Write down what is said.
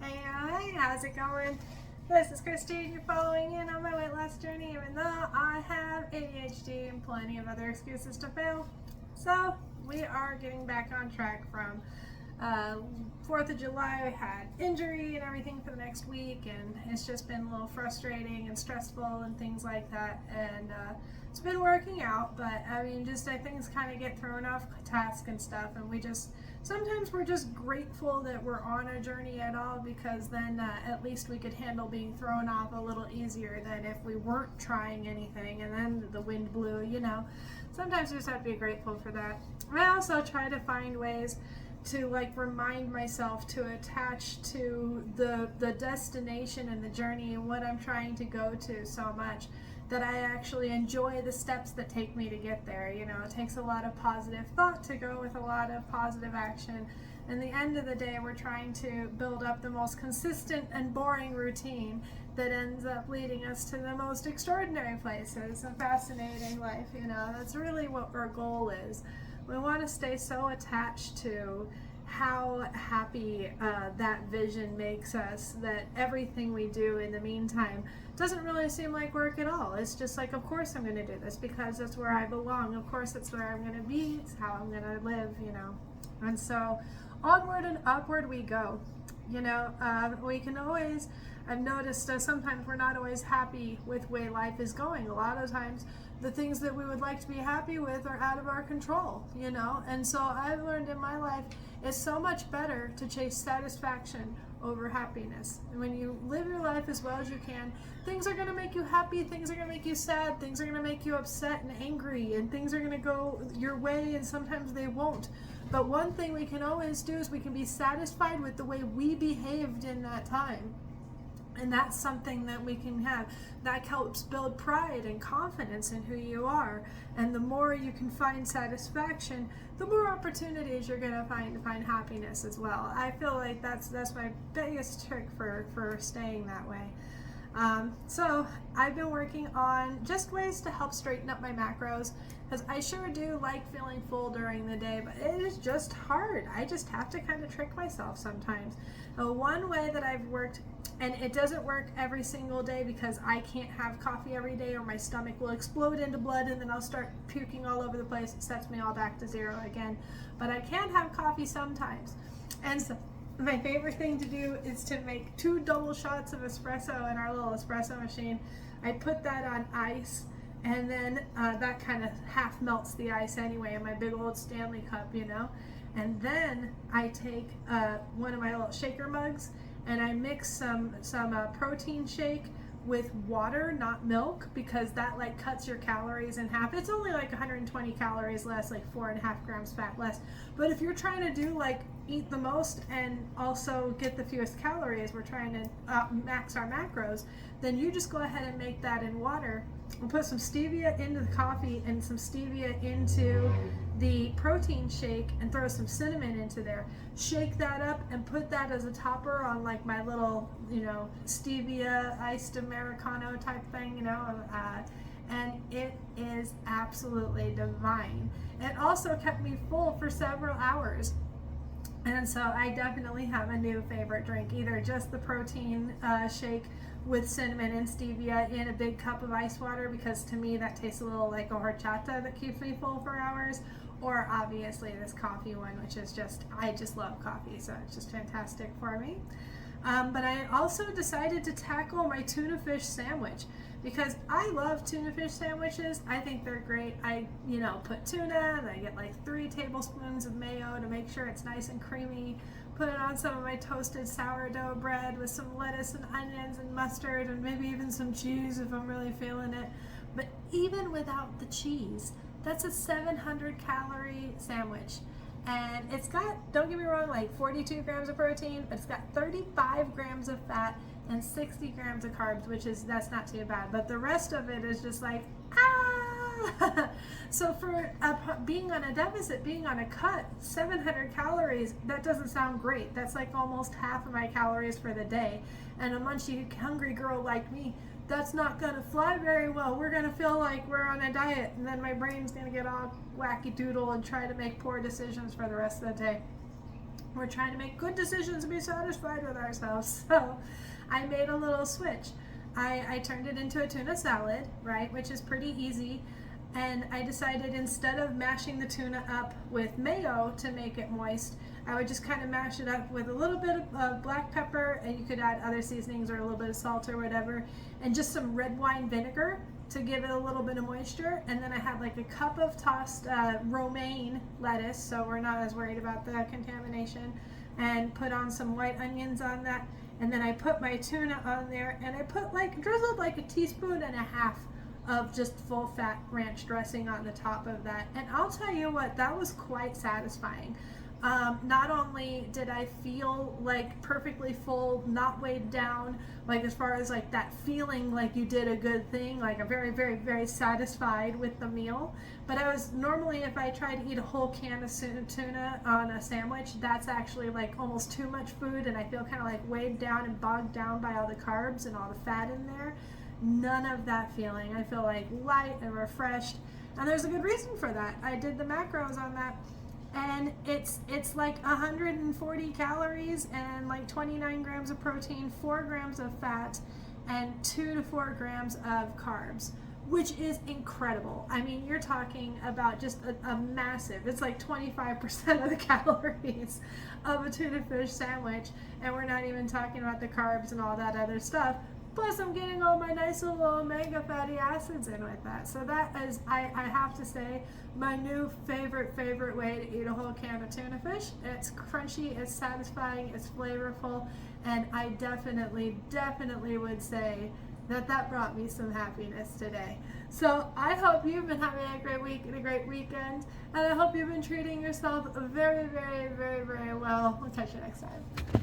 Hey, how's it going? This is Christine. You're following in on my weight loss journey, even though I have ADHD and plenty of other excuses to fail. So, we are getting back on track from 4th of July. We had injury and everything for the next week, and it's just been a little frustrating and stressful and things like that. And it's been working out, but I mean, just things kind of get thrown off task and stuff, and sometimes we're just grateful that we're on a journey at all, because then at least we could handle being thrown off a little easier than if we weren't trying anything and then the wind blew. Sometimes we just have to be grateful for that. I also try to find ways to remind myself to attach to the destination and the journey and what I'm trying to go to so much that I actually enjoy the steps that take me to get there. It takes a lot of positive thought to go with a lot of positive action. In the end of the day, we're trying to build up the most consistent and boring routine that ends up leading us to the most extraordinary places, a fascinating life. That's really what our goal is. We want to stay so attached to how happy that vision makes us that everything we do in the meantime doesn't really seem like work at all. It's just like, of course I'm going to do this because that's where I belong. Of course that's where I'm going to be. It's how I'm going to live, And so onward and upward we go. We can always, I've noticed sometimes we're not always happy with the way life is going. A lot of times the things that we would like to be happy with are out of our control, And so I've learned in my life it's so much better to chase satisfaction over happiness. And when you live your life as well as you can, things are going to make you happy, things are going to make you sad, things are going to make you upset and angry, and things are going to go your way, and sometimes they won't. But one thing we can always do is we can be satisfied with the way we behaved in that time. And that's something that we can have. That helps build pride and confidence in who you are. And the more you can find satisfaction, the more opportunities you're going to find happiness as well. I feel like that's my biggest trick for staying that way. So I've been working on just ways to help straighten up my macros, because I sure do like feeling full during the day, but it is just hard. I just have to kind of trick myself sometimes. One way that I've worked, and it doesn't work every single day because I can't have coffee every day or my stomach will explode into blood and then I'll start puking all over the place. It sets me all back to zero again. But I can have coffee sometimes. And so my favorite thing to do is to make 2 double shots of espresso in our little espresso machine. I put that on ice, and then that kind of half melts the ice anyway in my big old Stanley cup, And then I take one of my little shaker mugs and I mix some protein shake with water, not milk, because that cuts your calories in half. It's only 120 calories less, 4.5 grams fat less. But if you're trying to do eat the most and also get the fewest calories, we're trying to max our macros, then you just go ahead and make that in water and put some stevia into the coffee and some stevia into the protein shake and throw some cinnamon into there. Shake that up and put that as a topper on my little, stevia iced Americano type thing, and it is absolutely divine. It also kept me full for several hours. And so I definitely have a new favorite drink, either just the protein shake with cinnamon and stevia in a big cup of ice water, because to me that tastes a little like a horchata that keeps me full for hours, or obviously this coffee one, which is I just love coffee, so it's just fantastic for me. But I also decided to tackle my tuna fish sandwich, because I love tuna fish sandwiches. I think they're great. I, put tuna and I get 3 tablespoons of mayo to make sure it's nice and creamy. Put it on some of my toasted sourdough bread with some lettuce and onions and mustard and maybe even some cheese if I'm really feeling it. But even without the cheese, that's a 700 calorie sandwich. And it's got, don't get me wrong, 42 grams of protein, but it's got 35 grams of fat and 60 grams of carbs, that's not too bad. But the rest of it is just So for being on a deficit, being on a cut, 700 calories, that doesn't sound great. That's almost half of my calories for the day. And a munchy, hungry girl like me, that's not going to fly very well. We're going to feel like we're on a diet, and then my brain's going to get all wacky doodle and try to make poor decisions for the rest of the day. We're trying to make good decisions and be satisfied with ourselves. So I made a little switch. I turned it into a tuna salad, right, which is pretty easy. And I decided instead of mashing the tuna up with mayo to make it moist, I would just kind of mash it up with a little bit of black pepper, and you could add other seasonings or a little bit of salt or whatever, and just some red wine vinegar to give it a little bit of moisture. And then I had like a cup of tossed romaine lettuce, so we're not as worried about the contamination, and put on some white onions on that. And then I put my tuna on there, and I put drizzled like a teaspoon and a half of just full fat ranch dressing on the top of that. And I'll tell you what, that was quite satisfying. Not only did I feel like perfectly full, not weighed down, like as far as like that feeling like you did a good thing, like a very, very, very satisfied with the meal, but I was normally, if I try to eat a whole can of tuna on a sandwich, that's actually like almost too much food, and I feel kind of like weighed down and bogged down by all the carbs and all the fat in there. None of that feeling. I feel like light and refreshed, and there's a good reason for that. I did the macros on that, and it's like 140 calories and like 29 grams of protein, 4 grams of fat, and 2 to 4 grams of carbs, which is incredible. I mean, you're talking about just a massive, it's like 25% of the calories of a tuna fish sandwich, and we're not even talking about the carbs and all that other stuff. Plus, I'm getting all my nice little omega fatty acids in with that. So that is, I have to say, my new favorite way to eat a whole can of tuna fish. It's crunchy, it's satisfying, it's flavorful, and I definitely would say that brought me some happiness today. So I hope you've been having a great week and a great weekend, and I hope you've been treating yourself very, very, very, very well. We'll catch you next time.